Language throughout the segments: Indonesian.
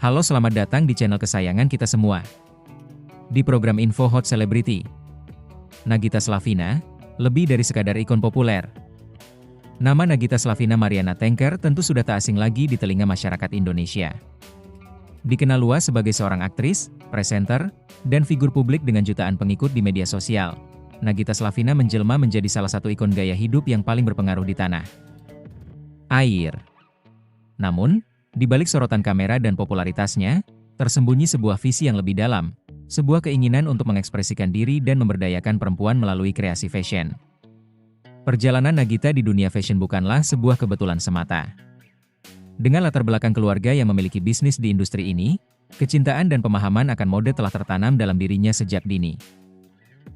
Halo, selamat datang di channel kesayangan kita semua. Di program Info Hot Celebrity, Nagita Slavina, lebih dari sekadar ikon populer. Nama Nagita Slavina Mariana Tengker tentu sudah tak asing lagi di telinga masyarakat Indonesia. Dikenal luas sebagai seorang aktris, presenter, dan figur publik dengan jutaan pengikut di media sosial. Nagita Slavina menjelma menjadi salah satu ikon gaya hidup yang paling berpengaruh di tanah air. Namun, di balik sorotan kamera dan popularitasnya, tersembunyi sebuah visi yang lebih dalam, sebuah keinginan untuk mengekspresikan diri dan memberdayakan perempuan melalui kreasi fashion. Perjalanan Nagita di dunia fashion bukanlah sebuah kebetulan semata. Dengan latar belakang keluarga yang memiliki bisnis di industri ini, kecintaan dan pemahaman akan mode telah tertanam dalam dirinya sejak dini.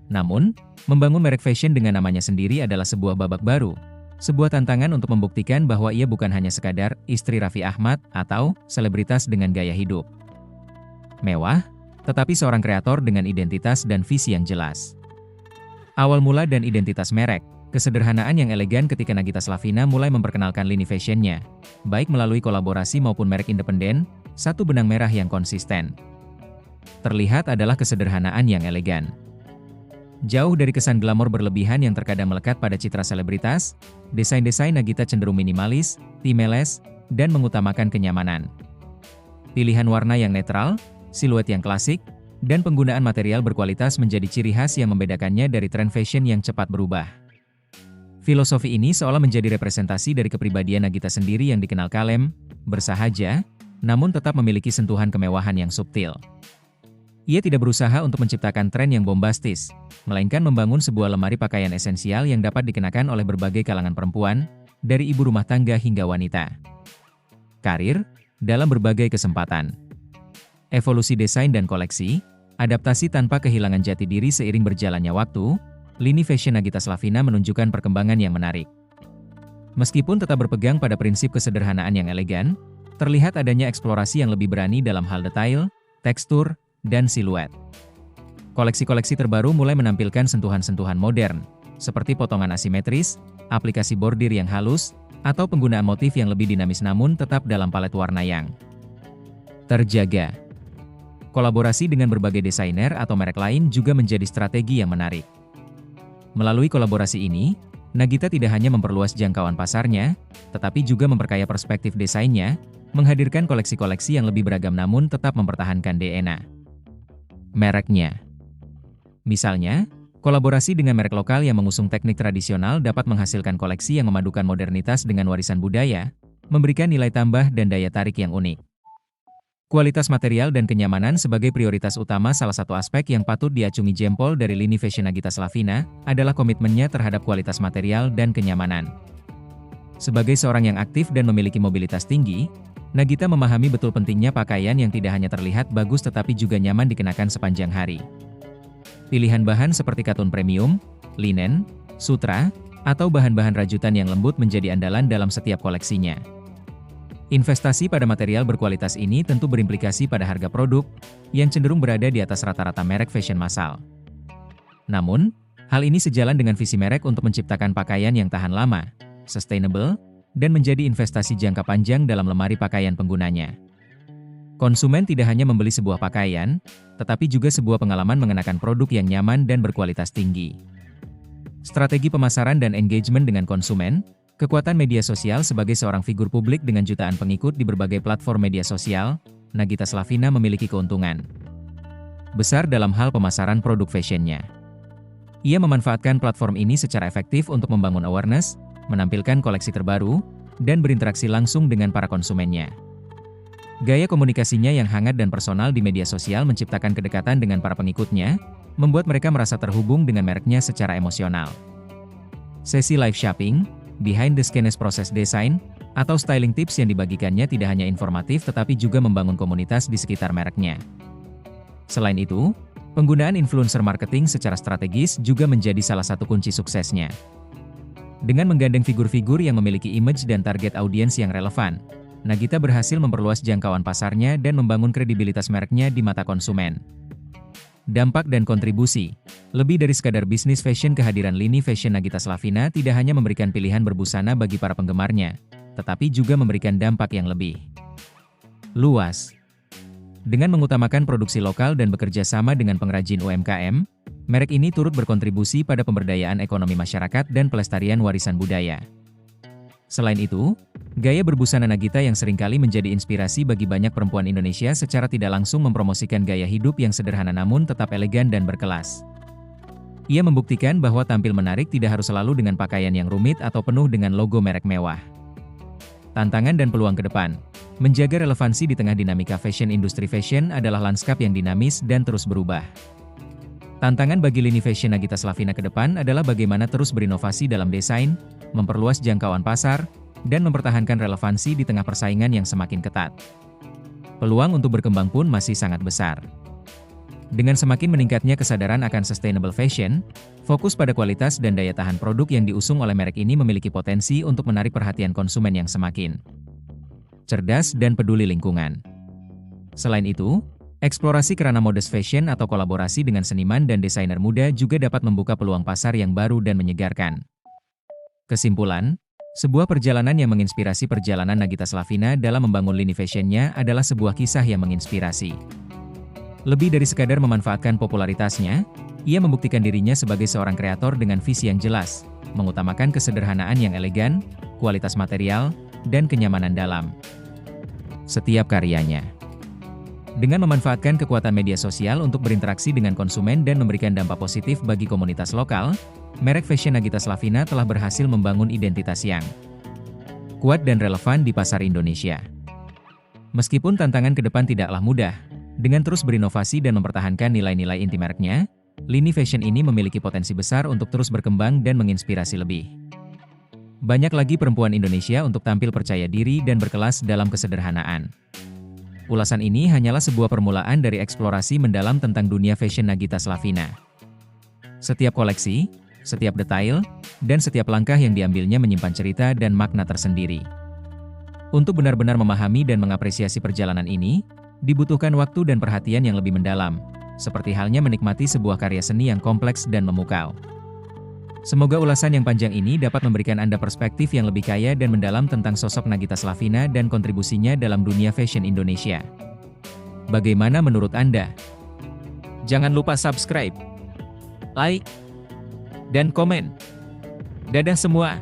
Namun, membangun merek fashion dengan namanya sendiri adalah sebuah babak baru. Sebuah tantangan untuk membuktikan bahwa ia bukan hanya sekadar istri Raffi Ahmad atau selebritas dengan gaya hidup mewah, tetapi seorang kreator dengan identitas dan visi yang jelas. Awal mula dan identitas merek, kesederhanaan yang elegan ketika Nagita Slavina mulai memperkenalkan lini fashionnya, baik melalui kolaborasi maupun merek independen, satu benang merah yang konsisten terlihat adalah kesederhanaan yang elegan. Jauh dari kesan glamor berlebihan yang terkadang melekat pada citra selebritas, desain-desain Nagita cenderung minimalis, timeless, dan mengutamakan kenyamanan. Pilihan warna yang netral, siluet yang klasik, dan penggunaan material berkualitas menjadi ciri khas yang membedakannya dari tren fashion yang cepat berubah. Filosofi ini seolah menjadi representasi dari kepribadian Nagita sendiri yang dikenal kalem, bersahaja, namun tetap memiliki sentuhan kemewahan yang subtil. Ia tidak berusaha untuk menciptakan tren yang bombastis, melainkan membangun sebuah lemari pakaian esensial yang dapat dikenakan oleh berbagai kalangan perempuan, dari ibu rumah tangga hingga wanita. Karir, dalam berbagai kesempatan. Evolusi desain dan koleksi, adaptasi tanpa kehilangan jati diri seiring berjalannya waktu, lini fashion Nagita Slavina menunjukkan perkembangan yang menarik. Meskipun tetap berpegang pada prinsip kesederhanaan yang elegan, terlihat adanya eksplorasi yang lebih berani dalam hal detail, tekstur, dan siluet. Koleksi-koleksi terbaru mulai menampilkan sentuhan-sentuhan modern, seperti potongan asimetris, aplikasi bordir yang halus, atau penggunaan motif yang lebih dinamis namun tetap dalam palet warna yang terjaga. Kolaborasi dengan berbagai desainer atau merek lain juga menjadi strategi yang menarik. Melalui kolaborasi ini, Nagita tidak hanya memperluas jangkauan pasarnya, tetapi juga memperkaya perspektif desainnya, menghadirkan koleksi-koleksi yang lebih beragam namun tetap mempertahankan DNA mereknya. Misalnya, kolaborasi dengan merek lokal yang mengusung teknik tradisional dapat menghasilkan koleksi yang memadukan modernitas dengan warisan budaya, memberikan nilai tambah dan daya tarik yang unik. Kualitas material dan kenyamanan sebagai prioritas utama. Salah satu aspek yang patut diacungi jempol dari lini fashion Nagita Slavina adalah komitmennya terhadap kualitas material dan kenyamanan. Sebagai seorang yang aktif dan memiliki mobilitas tinggi, Nagita memahami betul pentingnya pakaian yang tidak hanya terlihat bagus tetapi juga nyaman dikenakan sepanjang hari. Pilihan bahan seperti katun premium, linen, sutra, atau bahan-bahan rajutan yang lembut menjadi andalan dalam setiap koleksinya. Investasi pada material berkualitas ini tentu berimplikasi pada harga produk, yang cenderung berada di atas rata-rata merek fashion massal. Namun, hal ini sejalan dengan visi merek untuk menciptakan pakaian yang tahan lama, sustainable, dan menjadi investasi jangka panjang dalam lemari pakaian penggunanya. Konsumen tidak hanya membeli sebuah pakaian, tetapi juga sebuah pengalaman mengenakan produk yang nyaman dan berkualitas tinggi. Strategi pemasaran dan engagement dengan konsumen, kekuatan media sosial sebagai seorang figur publik dengan jutaan pengikut di berbagai platform media sosial, Nagita Slavina memiliki keuntungan besar dalam hal pemasaran produk fashionnya. Ia memanfaatkan platform ini secara efektif untuk membangun awareness, menampilkan koleksi terbaru, dan berinteraksi langsung dengan para konsumennya. Gaya komunikasinya yang hangat dan personal di media sosial menciptakan kedekatan dengan para pengikutnya, membuat mereka merasa terhubung dengan mereknya secara emosional. Sesi live shopping, behind the scenes proses desain, atau styling tips yang dibagikannya tidak hanya informatif tetapi juga membangun komunitas di sekitar mereknya. Selain itu, penggunaan influencer marketing secara strategis juga menjadi salah satu kunci suksesnya. Dengan menggandeng figur-figur yang memiliki image dan target audiens yang relevan, Nagita berhasil memperluas jangkauan pasarnya dan membangun kredibilitas mereknya di mata konsumen. Dampak dan kontribusi. Lebih dari sekadar bisnis fashion, kehadiran lini fashion Nagita Slavina tidak hanya memberikan pilihan berbusana bagi para penggemarnya, tetapi juga memberikan dampak yang lebih luas. Dengan mengutamakan produksi lokal dan bekerja sama dengan pengrajin UMKM, merek ini turut berkontribusi pada pemberdayaan ekonomi masyarakat dan pelestarian warisan budaya. Selain itu, gaya berbusana Nagita yang seringkali menjadi inspirasi bagi banyak perempuan Indonesia secara tidak langsung mempromosikan gaya hidup yang sederhana namun tetap elegan dan berkelas. Ia membuktikan bahwa tampil menarik tidak harus selalu dengan pakaian yang rumit atau penuh dengan logo merek mewah. Tantangan dan peluang ke depan. Menjaga relevansi di tengah dinamika fashion. Industri fashion adalah lanskap yang dinamis dan terus berubah. Tantangan bagi lini fashion Nagita Slavina ke depan adalah bagaimana terus berinovasi dalam desain, memperluas jangkauan pasar, dan mempertahankan relevansi di tengah persaingan yang semakin ketat. Peluang untuk berkembang pun masih sangat besar. Dengan semakin meningkatnya kesadaran akan sustainable fashion, fokus pada kualitas dan daya tahan produk yang diusung oleh merek ini memiliki potensi untuk menarik perhatian konsumen yang semakin cerdas dan peduli lingkungan. Selain itu, eksplorasi kerana modest fashion atau kolaborasi dengan seniman dan desainer muda juga dapat membuka peluang pasar yang baru dan menyegarkan. Kesimpulan, sebuah perjalanan yang menginspirasi. Perjalanan Nagita Slavina dalam membangun lini fashionnya adalah sebuah kisah yang menginspirasi. Lebih dari sekadar memanfaatkan popularitasnya, ia membuktikan dirinya sebagai seorang kreator dengan visi yang jelas, mengutamakan kesederhanaan yang elegan, kualitas material, dan kenyamanan dalam setiap karyanya. Dengan memanfaatkan kekuatan media sosial untuk berinteraksi dengan konsumen dan memberikan dampak positif bagi komunitas lokal, merek fashion Nagita Slavina telah berhasil membangun identitas yang kuat dan relevan di pasar Indonesia. Meskipun tantangan ke depan tidaklah mudah, dengan terus berinovasi dan mempertahankan nilai-nilai inti mereknya, lini fashion ini memiliki potensi besar untuk terus berkembang dan menginspirasi lebih banyak lagi perempuan Indonesia untuk tampil percaya diri dan berkelas dalam kesederhanaan. Ulasan ini hanyalah sebuah permulaan dari eksplorasi mendalam tentang dunia fashion Nagita Slavina. Setiap koleksi, setiap detail, dan setiap langkah yang diambilnya menyimpan cerita dan makna tersendiri. Untuk benar-benar memahami dan mengapresiasi perjalanan ini, dibutuhkan waktu dan perhatian yang lebih mendalam, seperti halnya menikmati sebuah karya seni yang kompleks dan memukau. Semoga ulasan yang panjang ini dapat memberikan Anda perspektif yang lebih kaya dan mendalam tentang sosok Nagita Slavina dan kontribusinya dalam dunia fashion Indonesia. Bagaimana menurut Anda? Jangan lupa subscribe, like, dan komen. Dadah semua!